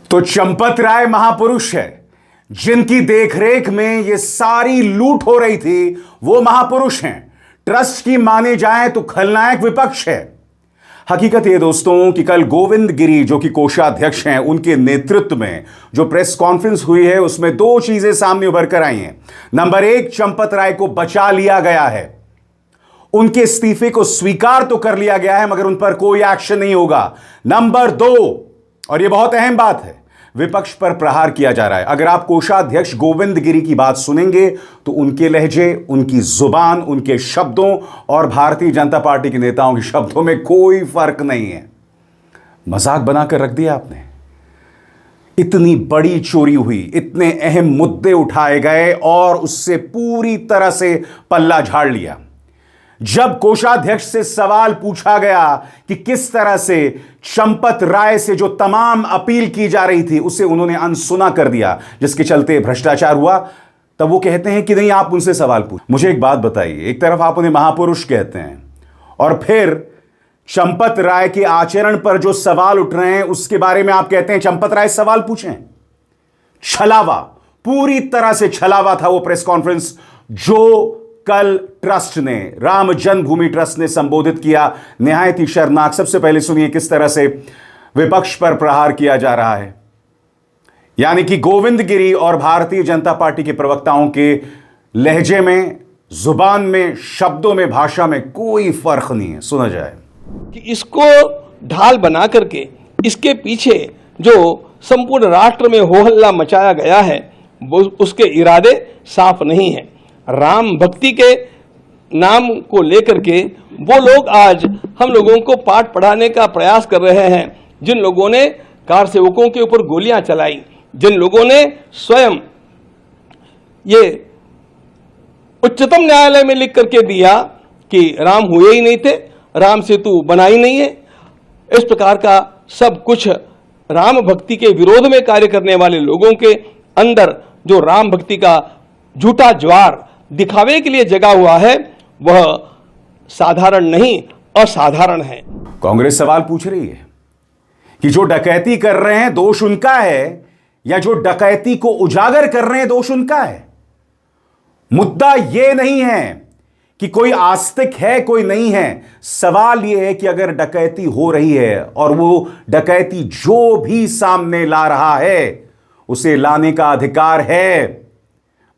तो चंपत राय महापुरुष है, जिनकी देखरेख में ये सारी लूट हो रही थी, वो महापुरुष हैं। ट्रस्ट की माने जाए तो खलनायक विपक्ष है। हकीकत ये दोस्तों कि कल गोविंद गिरी जो कि कोषाध्यक्ष हैं, उनके नेतृत्व में जो प्रेस कॉन्फ्रेंस हुई है उसमें दो चीजें सामने उभर कर आई हैं। नंबर एक, चंपत राय को बचा लिया गया है, उनके इस्तीफे को स्वीकार तो कर लिया गया है मगर उन पर कोई एक्शन नहीं होगा। नंबर दो, और यह बहुत अहम बात है, विपक्ष पर प्रहार किया जा रहा है। अगर आप कोषाध्यक्ष गोविंद गिरी की बात सुनेंगे तो उनके लहजे, उनकी जुबान, उनके शब्दों और भारतीय जनता पार्टी के नेताओं के शब्दों में कोई फर्क नहीं है। मजाक बनाकर रख दिया आपने। इतनी बड़ी चोरी हुई, इतने अहम मुद्दे उठाए गए और उससे पूरी तरह से पल्ला झाड़ लिया। जब कोषाध्यक्ष से सवाल पूछा गया कि किस तरह से चंपत राय से जो तमाम अपील की जा रही थी उसे उन्होंने अनसुना कर दिया, जिसके चलते भ्रष्टाचार हुआ, तब वो कहते हैं कि नहीं, आप उनसे सवाल पूछ। मुझे एक बात बताइए, एक तरफ आप उन्हें महापुरुष कहते हैं और फिर चंपत राय के आचरण पर जो सवाल उठ रहे हैं उसके बारे में आप कहते हैं चंपत राय सवाल पूछें। छलावा, पूरी तरह से छलावा था वो प्रेस कॉन्फ्रेंस जो कल ट्रस्ट ने, राम जन्मभूमि ट्रस्ट ने संबोधित किया। निहायत ही शर्मनाक। सबसे पहले सुनिए किस तरह से विपक्ष पर प्रहार किया जा रहा है, यानी कि गोविंद गिरी और भारतीय जनता पार्टी के प्रवक्ताओं के लहजे में, जुबान में, शब्दों में, भाषा में कोई फर्क नहीं है। सुना जाए कि इसको ढाल बना करके इसके पीछे जो संपूर्ण राष्ट्र में हो हल्ला मचाया गया है वो उसके इरादे साफ नहीं है। राम भक्ति के नाम को लेकर के वो लोग आज हम लोगों को पाठ पढ़ाने का प्रयास कर रहे हैं, जिन लोगों ने कार सेवकों के ऊपर गोलियां चलाई, जिन लोगों ने स्वयं ये उच्चतम न्यायालय में लिख करके दिया कि राम हुए ही नहीं थे, राम सेतु बना ही नहीं है, इस प्रकार का सब कुछ राम भक्ति के विरोध में कार्य करने वाले लोगों के अंदर जो राम भक्ति का झूठा ज्वार दिखावे के लिए जगा हुआ है, वह साधारण नहीं, असाधारण है। कांग्रेस सवाल पूछ रही है कि जो डकैती कर रहे हैं दोष उनका है या जो डकैती को उजागर कर रहे हैं दोष उनका है। मुद्दा यह नहीं है कि कोई आस्तिक है कोई नहीं है। सवाल यह है कि अगर डकैती हो रही है और वो डकैती जो भी सामने ला रहा है उसे लाने का अधिकार है,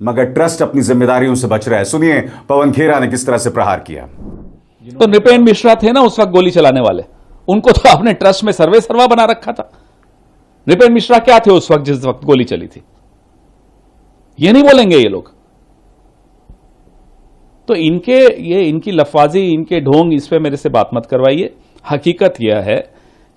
मगर ट्रस्ट अपनी जिम्मेदारियों से बच रहा है। सुनिए पवन खेरा ने किस तरह से प्रहार किया। तो नृपेंद्र मिश्रा थे ना उस वक्त गोली चलाने वाले, उनको तो आपने ट्रस्ट में सर्वे सर्वा बना रखा था। नृपेंद्र मिश्रा क्या थे उस वक्त जिस वक्त गोली चली थी? ये नहीं बोलेंगे ये लोग। तो इनकी लफाजी, इनके ढोंग, इस पे मेरे से बात मत करवाइए। हकीकत यह है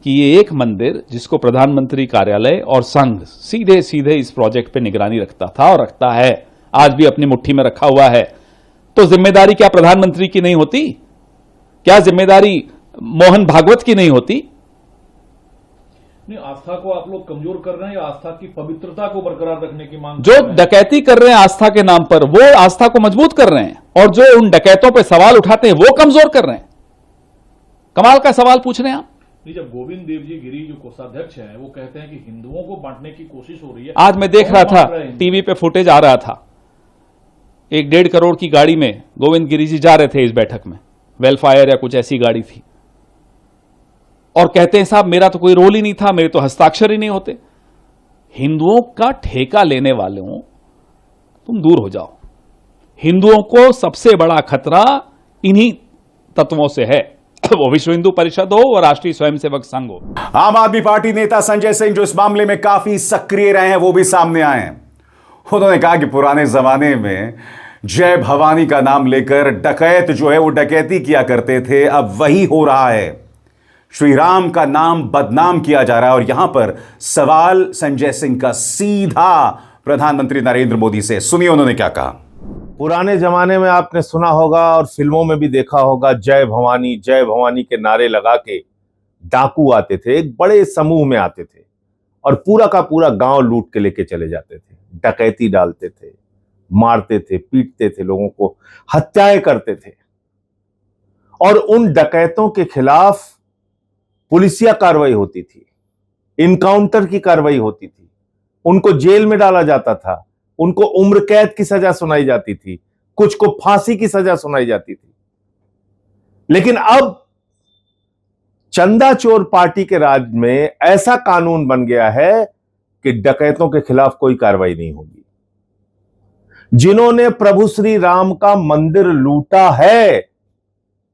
कि ये एक मंदिर जिसको प्रधानमंत्री कार्यालय और संघ सीधे सीधे इस प्रोजेक्ट पे निगरानी रखता था और रखता है, आज भी अपनी मुट्ठी में रखा हुआ है। तो जिम्मेदारी क्या प्रधानमंत्री की नहीं होती? क्या जिम्मेदारी मोहन भागवत की नहीं होती? नहीं, आस्था को आप लोग कमजोर कर रहे हैं या आस्था की पवित्रता को बरकरार रखने की मांग जो डकैती कर रहे हैं आस्था के नाम पर, वो आस्था को मजबूत कर रहे हैं, और जो उन डकैतों पर सवाल उठाते हैं वो कमजोर कर रहे हैं। कमाल का सवाल पूछ रहे हैं आप। जब गोविंद देव जी गिरी जो कोषाध्यक्ष हैं वो कहते हैं कि हिंदुओं को बांटने की कोशिश हो रही है। आज मैं देख रहा था टीवी पे फुटेज आ रहा था, 1-1.5 करोड़ की गाड़ी में गोविंद गिरी जी जा रहे थे इस बैठक में, वेलफायर या कुछ ऐसी गाड़ी थी, और कहते हैं साहब मेरा तो कोई रोल ही नहीं था, मेरे तो हस्ताक्षर ही नहीं होते। हिंदुओं का ठेका लेने वालों, तुम दूर हो जाओ। हिंदुओं को सबसे बड़ा खतरा इन्हीं तत्वों से है, वो विश्व हिंदू परिषद हो और राष्ट्रीय स्वयंसेवक संघ हो। आम आदमी पार्टी नेता संजय सिंह जो इस मामले में काफी सक्रिय रहे हैं वो भी सामने आए हैं। उन्होंने कहा कि पुराने जमाने में जय भवानी का नाम लेकर डकैत जो है वो डकैती किया करते थे, अब वही हो रहा है। श्री राम का नाम बदनाम किया जा रहा है। और यहां पर सवाल संजय सिंह का सीधा प्रधानमंत्री नरेंद्र मोदी से। सुनिए उन्होंने क्या कहा। पुराने जमाने में आपने सुना होगा और फिल्मों में भी देखा होगा, जय भवानी के नारे लगा के डाकू आते थे, एक बड़े समूह में आते थे और पूरा का पूरा गांव लूट के लेके चले जाते थे, डकैती डालते थे, मारते थे, पीटते थे, लोगों को हत्याएं करते थे। और उन डकैतों के खिलाफ पुलिसिया कार्रवाई होती थी। इनकाउंटर की कार्रवाई होती थी, उनको जेल में डाला जाता था, उनको उम्र कैद की सजा सुनाई जाती थी, कुछ को फांसी की सजा सुनाई जाती थी। लेकिन अब चंदा चोर पार्टी के राज में ऐसा कानून बन गया है कि डकैतों के खिलाफ कोई कार्रवाई नहीं होगी। जिन्होंने प्रभु श्री राम का मंदिर लूटा है,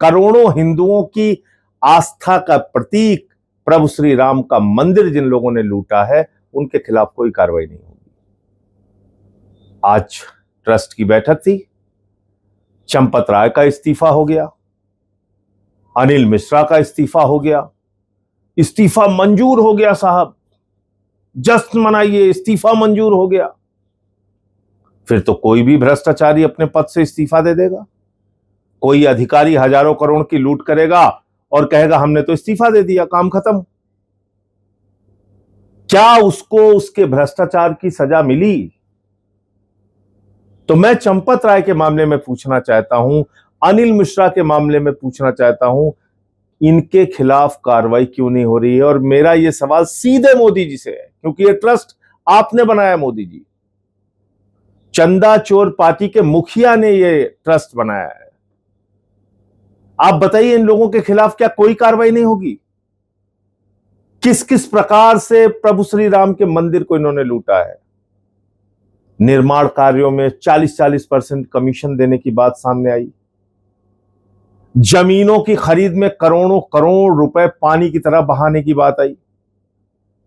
करोड़ों हिंदुओं की आस्था का प्रतीक प्रभु श्री राम का मंदिर जिन लोगों ने लूटा है, उनके खिलाफ कोई कार्रवाई नहीं होगी। आज ट्रस्ट की बैठक थी, चंपत राय का इस्तीफा हो गया, अनिल मिश्रा का इस्तीफा हो गया, इस्तीफा मंजूर हो गया साहब, जश्न मनाइए, इस्तीफा मंजूर हो गया। फिर तो कोई भी भ्रष्टाचारी अपने पद से इस्तीफा दे देगा, कोई अधिकारी हजारों करोड़ की लूट करेगा और कहेगा हमने तो इस्तीफा दे दिया, काम खत्म। क्या उसको उसके भ्रष्टाचार की सजा मिली? तो मैं चंपत राय के मामले में पूछना चाहता हूं, अनिल मिश्रा के मामले में पूछना चाहता हूं, इनके खिलाफ कार्रवाई क्यों नहीं हो रही है? और मेरा यह सवाल सीधे मोदी जी से है, क्योंकि यह ट्रस्ट आपने बनाया मोदी जी, चंदा चोर पार्टी के मुखिया ने यह ट्रस्ट बनाया है। आप बताइए, इन लोगों के खिलाफ क्या कोई कार्रवाई नहीं होगी? किस किस प्रकार से प्रभु श्री राम के मंदिर को इन्होंने लूटा है। निर्माण कार्यों में 40-40% कमीशन देने की बात सामने आई, जमीनों की खरीद में करोड़ों करोड़ रुपए पानी की तरह बहाने की बात आई,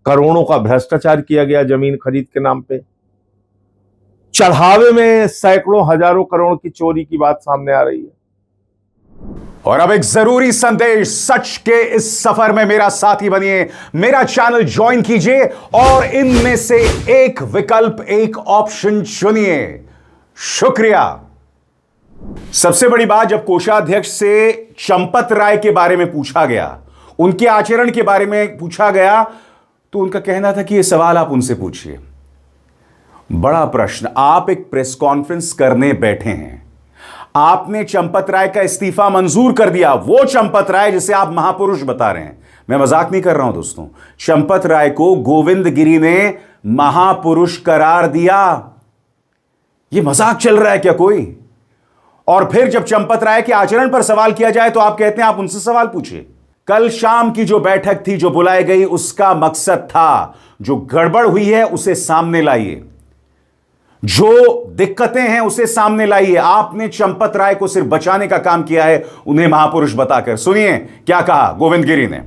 करोड़ों का भ्रष्टाचार किया गया जमीन खरीद के नाम पे, चढ़ावे में सैकड़ों हजारों करोड़ की चोरी की बात सामने आ रही है। और अब एक जरूरी संदेश, सच के इस सफर में मेरा साथी बनिए, मेरा चैनल ज्वाइन कीजिए और इनमें से एक विकल्प, एक ऑप्शन चुनिए। शुक्रिया। सबसे बड़ी बात, जब कोषाध्यक्ष से चंपत राय के बारे में पूछा गया, उनके आचरण के बारे में पूछा गया, तो उनका कहना था कि यह सवाल आप उनसे पूछिए। बड़ा प्रश्न, आप एक प्रेस कॉन्फ्रेंस करने बैठे हैं, आपने चंपत राय का इस्तीफा मंजूर कर दिया, वो चंपत राय जिसे आप महापुरुष बता रहे हैं। मैं मजाक नहीं कर रहा हूं दोस्तों, चंपत राय को गोविंद गिरी ने महापुरुष करार दिया। यह मजाक चल रहा है क्या कोई? और फिर जब चंपत राय के आचरण पर सवाल किया जाए तो आप कहते हैं आप उनसे सवाल पूछिए। कल शाम की जो बैठक थी, जो बुलाई गई, उसका मकसद था जो गड़बड़ हुई है उसे सामने लाइए, जो दिक्कतें हैं उसे सामने लाइए। आपने चंपत राय को सिर्फ बचाने का काम किया है, उन्हें महापुरुष बताकर। सुनिए क्या कहा गोविंद गिरी ने।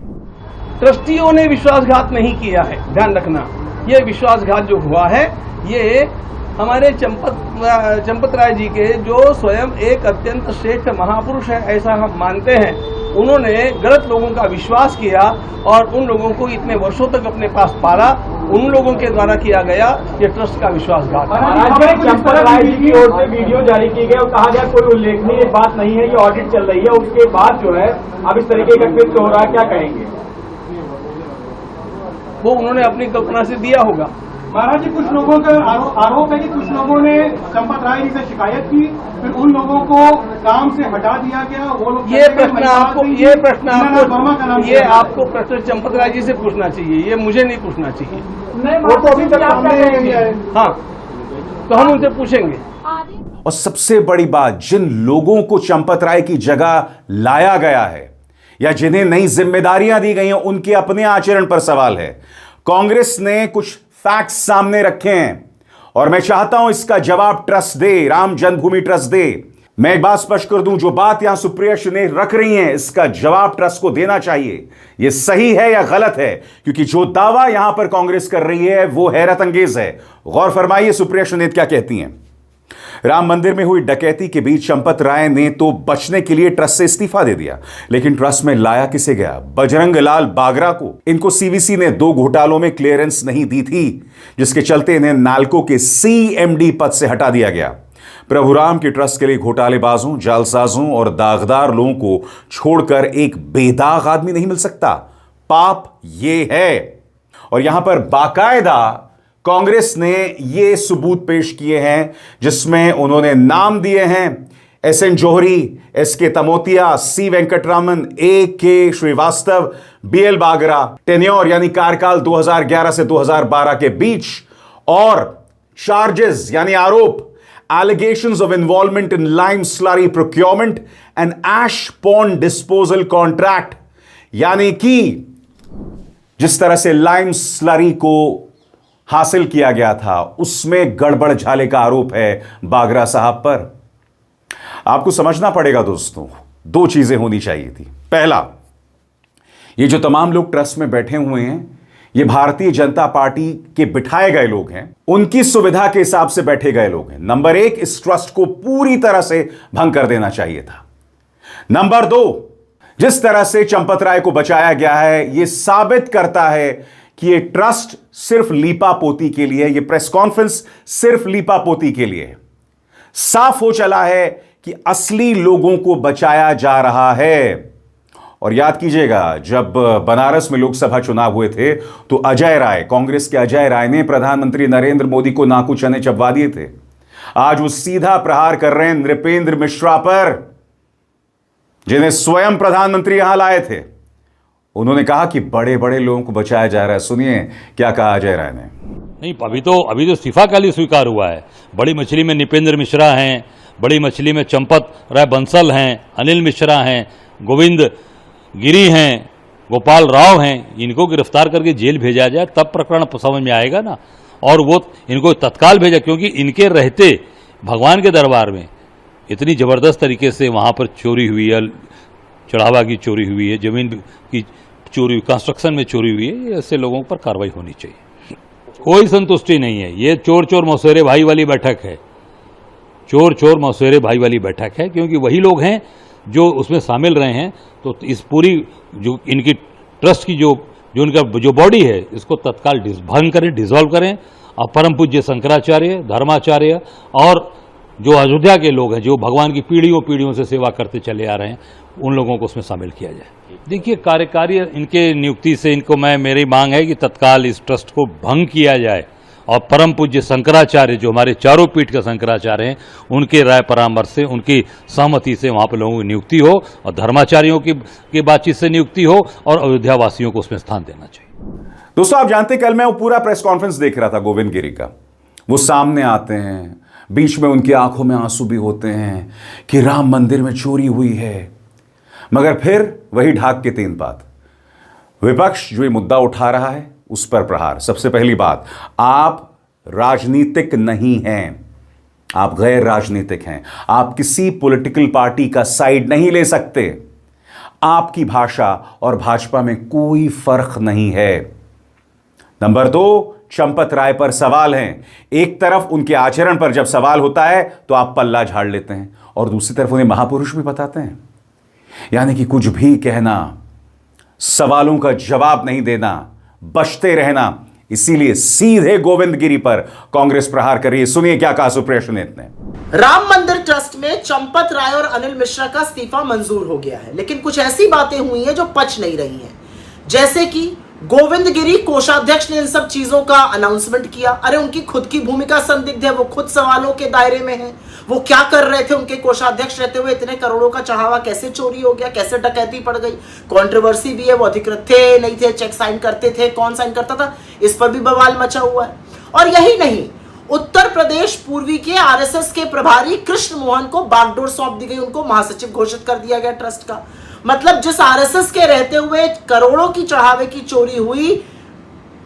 ट्रस्टियों ने विश्वासघात नहीं किया है, ध्यान रखना। यह विश्वासघात जो हुआ है, ये हमारे चंपत राय जी के, जो स्वयं एक अत्यंत श्रेष्ठ महापुरुष है ऐसा हम मानते हैं, उन्होंने गलत लोगों का विश्वास किया और उन लोगों को इतने वर्षों तक अपने पास पाला, उन लोगों के द्वारा किया गया ये ट्रस्ट का विश्वासघात है। चंपत राय जी की ओर से वीडियो जारी की गई और कहा गया कोई उल्लेखनीय बात नहीं है, ये ऑडिट चल रही है, उसके बाद जो है अब इस तरीके का कृत्य हो रहा है, क्या कहेंगे? वो उन्होंने अपनी कल्पना से दिया होगा। महाराज जी, कुछ लोगों का आरोप है कि कुछ लोगों ने चंपत राय जी से शिकायत की, फिर उन लोगों को काम से हटा दिया गया। वो लोग ये प्रश्न आपको प्रश्न चंपत राय जी से पूछना चाहिए, ये मुझे नहीं पूछना चाहिए। वो तो अभी तक सामने नहीं आए। हाँ, तो हम उनसे पूछेंगे। और सबसे बड़ी बात, जिन लोगों को चंपत राय की जगह लाया गया है या जिन्हें नई जिम्मेदारियां दी गई हैं, उनके अपने आचरण पर सवाल है। कांग्रेस ने कुछ फैक्ट्स सामने रखे हैं और मैं चाहता हूं इसका जवाब ट्रस्ट दे, राम जन्मभूमि ट्रस्ट दे। मैं एक बात स्पष्ट कर दूं, जो बात यहां सुप्रिया सुले रख रही हैं, इसका जवाब ट्रस्ट को देना चाहिए। यह सही है या गलत है, क्योंकि जो दावा यहां पर कांग्रेस कर रही है वो हैरत अंगेज है। गौर फरमाइए सुप्रिया सुले क्या कहती हैं। राम मंदिर में हुई डकैती के बीच चंपत राय ने तो बचने के लिए ट्रस्ट से इस्तीफा दे दिया, लेकिन ट्रस्ट में लाया किसे गया? बजरंग लाल बागरा को। इनको सीवीसी ने 2 घोटालों में क्लियरेंस नहीं दी थी, जिसके चलते इन्हें नालको के सीएमडी पद से हटा दिया गया। प्रभुराम के ट्रस्ट के लिए घोटालेबाजों, जालसाजों और दागदार लोगों को छोड़कर एक बेदाग आदमी नहीं मिल सकता। पाप यह है। और यहां पर बाकायदा कांग्रेस ने यह सबूत पेश किए हैं, जिसमें उन्होंने नाम दिए हैं SN Johri, SK Tamotia, C Venkataraman, AK Srivastava, BL Bagra, tenure यानी कार्यकाल 2011 से 2012 के बीच, और चार्जेस यानी आरोप, allegations of involvement in lime slurry procurement and ash pond disposal contract, यानी कि जिस तरह से लाइम स्लरी को हासिल किया गया था उसमें गड़बड़ झाले का आरोप है बागरा साहब पर। आपको समझना पड़ेगा दोस्तों, दो चीजें होनी चाहिए थी। पहला, ये जो तमाम लोग ट्रस्ट में बैठे हुए हैं ये भारतीय जनता पार्टी के बिठाए गए लोग हैं, उनकी सुविधा के हिसाब से बैठे गए लोग हैं। नंबर एक, इस ट्रस्ट को पूरी तरह से भंग कर देना चाहिए था। नंबर दो, जिस तरह से चंपत राय को बचाया गया है यह साबित करता है कि यह ट्रस्ट सिर्फ लीपापोती के लिए, यह प्रेस कॉन्फ्रेंस सिर्फ लीपापोती के लिए है। साफ हो चला है कि असली लोगों को बचाया जा रहा है। और याद कीजिएगा, जब बनारस में लोकसभा चुनाव हुए थे तो अजय राय, कांग्रेस के अजय राय ने प्रधानमंत्री नरेंद्र मोदी को नाकू चने चबवा दिए थे। आज वो सीधा प्रहार कर रहे हैं नृपेंद्र मिश्रा पर, जिन्हें स्वयं प्रधानमंत्री यहां लाए थे। उन्होंने कहा कि बड़े बड़े लोगों को बचाया जा रहा है। सुनिए क्या कहा अजय राय ने। नहीं, अभी तो इस्तीफा काल ही स्वीकार हुआ है। बड़ी मछली में नृपेंद्र मिश्रा हैं, बड़ी मछली में चंपत राय बंसल हैं, अनिल मिश्रा हैं, गोविंद गिरी हैं, गोपाल राव हैं। इनको गिरफ्तार करके जेल भेजा जाए तब प्रकरण समझ में आएगा ना। और वो इनको तत्काल भेजा, क्योंकि इनके रहते भगवान के दरबार में इतनी जबरदस्त तरीके से वहां पर चोरी हुई है, चढ़ावा की चोरी हुई है, जमीन की चोरी, कंस्ट्रक्शन में चोरी हुई है। ऐसे लोगों पर कार्रवाई होनी चाहिए। कोई संतुष्टि नहीं है। ये चोर चोर मौसेरे भाई वाली बैठक है, चोर चोर मौसेरे भाई वाली बैठक है, क्योंकि वही लोग हैं जो उसमें शामिल रहे हैं। तो इस पूरी जो इनकी ट्रस्ट की जो इनका जो बॉडी है इसको तत्काल भंग करें, डिसॉल्व करें। और परम पूज्य शंकराचार्य, धर्माचार्य और जो अयोध्या के लोग हैं जो भगवान की पीढ़ियों से सेवा करते चले आ रहे हैं, उन लोगों को उसमें शामिल किया जाए। देखिए, कार्यकारी इनके नियुक्ति से इनको मेरी मांग है कि तत्काल इस ट्रस्ट को भंग किया जाए और परम पूज्य शंकराचार्य जो हमारे चारों पीठ के शंकराचार्य हैं उनके राय परामर्श से, उनकी सहमति से वहां पर लोगों की नियुक्ति हो और धर्माचार्यों की बातचीत से नियुक्ति हो और अयोध्या वासियों को उसमें स्थान देना चाहिए। दोस्तों, आप जानते कल मैं वो पूरा प्रेस कॉन्फ्रेंस देख रहा था गोविंद गिरी का। वो सामने आते हैं, बीच में उनकी आंखों में आंसू भी होते हैं कि राम मंदिर में चोरी हुई है, मगर फिर वही ढाक के तीन बात। विपक्ष जो ये मुद्दा उठा रहा है उस पर प्रहार। सबसे पहली बात, आप राजनीतिक नहीं हैं, आप गैर राजनीतिक हैं, आप किसी पॉलिटिकल पार्टी का साइड नहीं ले सकते। आपकी भाषा और भाजपा में कोई फर्क नहीं है। नंबर दो, चंपत राय पर सवाल हैं। एक तरफ उनके आचरण पर जब सवाल होता है तो आप पल्ला झाड़ लेते हैं और दूसरी तरफ उन्हें महापुरुष भी बताते हैं। यानी कि कुछ भी कहना, सवालों का जवाब नहीं देना, बचते रहना। इसीलिए सीधे गोविंद गिरी पर कांग्रेस प्रहार कर रही है। सुनिए क्या कहा सुप्रिया सुनीत ने। राम मंदिर ट्रस्ट में चंपत राय और अनिल मिश्रा का इस्तीफा मंजूर हो गया है, लेकिन कुछ ऐसी बातें हुई हैं जो पच नहीं रही हैं। जैसे कि गोविंद गिरी कोषाध्यक्ष ने इन सब चीजों का अनाउंसमेंट किया। अरे उनकी खुद की भूमिका संदिग्ध है, वो खुद सवालों के दायरे में है। वो क्या कर रहे थे उनके कोषाध्यक्ष रहते हुए? इतने करोड़ों का चढ़ावा कैसे चोरी हो गया, कैसे डकैती पड़ गई? कंट्रोवर्सी भी है, वो अधिकृत थे नहीं थे, चेक साइन करते थे, कौन साइन करता था, इस पर भी बवाल मचा हुआ है। और यही नहीं, उत्तर प्रदेश पूर्वी के आरएसएस के प्रभारी कृष्ण मोहन को बागडोर सौंप दी गई, उनको महासचिव घोषित कर दिया गया ट्रस्ट का। मतलब जिस आरएसएस के रहते हुए करोड़ों की चढ़ावे की चोरी हुई,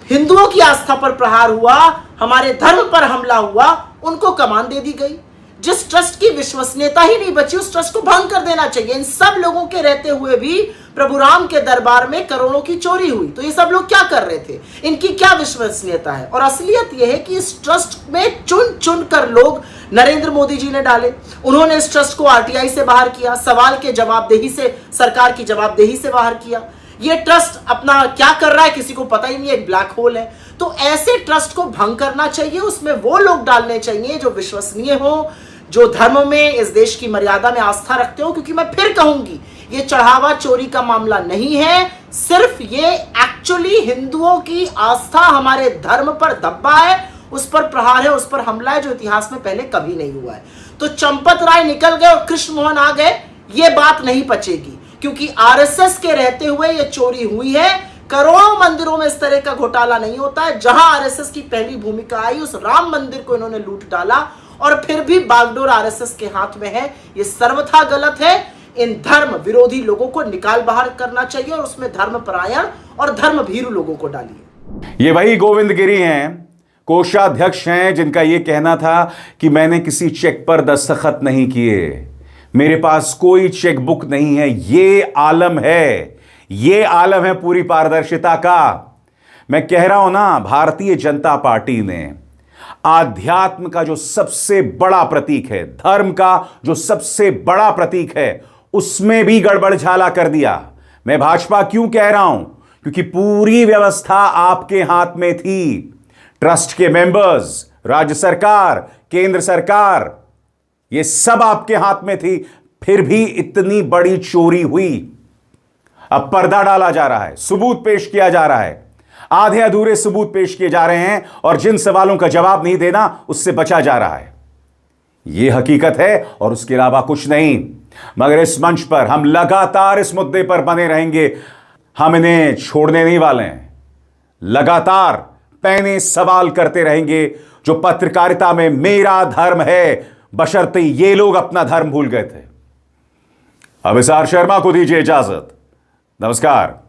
हिंदुओं की आस्था पर प्रहार हुआ, हमारे धर्म पर हमला हुआ, उनको कमान दे दी गई। जिस ट्रस्ट की विश्वसनीयता ही नहीं बची उस ट्रस्ट को भंग कर देना चाहिए। इन सब लोगों के रहते हुए भी प्रभु राम के दरबार में करोड़ों की चोरी हुई, तो ये सब लोग क्या कर रहे थे? इनकी क्या विश्वसनीयता है? और असलियत यह है कि इस ट्रस्ट में चुन चुन कर लोग नरेंद्र मोदी जी ने डाले। उन्होंने इस ट्रस्ट को आरटीआई से बाहर किया, सवाल के जवाबदेही से, सरकार की जवाबदेही से बाहर किया। ये ट्रस्ट अपना क्या कर रहा है किसी को पता ही नहीं, एक ब्लैक होल है। तो ऐसे ट्रस्ट को भंग करना चाहिए, उसमें वो लोग डालने चाहिए जो विश्वसनीय हो, जो धर्म में, इस देश की मर्यादा में आस्था रखते हो। क्योंकि मैं फिर कहूंगी, ये चढ़ावा चोरी का मामला नहीं है, सिर्फ ये एक्चुअली हिंदुओं की आस्था, हमारे धर्म पर धब्बा है, उस पर प्रहार है, उस पर हमला है, जो इतिहास में पहले कभी नहीं हुआ है। तो चंपत राय निकल गए और कृष्ण मोहन आ गए, ये बात नहीं पचेगी, क्योंकि आरएसएस के रहते हुए ये चोरी हुई है। करोड़ों मंदिरों में इस तरह का घोटाला नहीं होता है। जहां आरएसएस की पहली भूमिका आई, उस राम मंदिर को इन्होंने लूट डाला और फिर भी बागडोर आरएसएस के हाथ में है। ये सर्वथा गलत है। इन धर्म विरोधी लोगों को निकाल बाहर करना चाहिए और उसमें धर्मपरायण और धर्म भीरू लोगों को डालिए। ये वही गोविंद गिरी हैं, कोषाध्यक्ष हैं, जिनका यह कहना था कि मैंने किसी चेक पर दस्तखत नहीं किए, मेरे पास कोई चेक बुक नहीं है। ये आलम है, ये आलम है पूरी पारदर्शिता का। मैं कह रहा हूं ना, भारतीय जनता पार्टी ने आध्यात्म का जो सबसे बड़ा प्रतीक है, धर्म का जो सबसे बड़ा प्रतीक है, उसमें भी गड़बड़ झाला कर दिया। मैं भाजपा क्यों कह रहा हूं? क्योंकि पूरी व्यवस्था आपके हाथ में थी। ट्रस्ट के मेंबर्स, राज्य सरकार, केंद्र सरकार, ये सब आपके हाथ में थी, फिर भी इतनी बड़ी चोरी हुई। अब पर्दा डाला जा रहा है, सबूत पेश किया जा रहा है, आधे अधूरे सबूत पेश किए जा रहे हैं और जिन सवालों का जवाब नहीं देना उससे बचा जा रहा है। यह हकीकत है और उसके अलावा कुछ नहीं। मगर इस मंच पर हम लगातार इस मुद्दे पर बने रहेंगे, हम इन्हें छोड़ने नहीं वाले हैं। लगातार पैने सवाल करते रहेंगे जो पत्रकारिता में मेरा धर्म है, बशर्ते ये लोग अपना धर्म भूल गए थे। अभिसार शर्मा को दीजिए इजाजत। नमस्कार।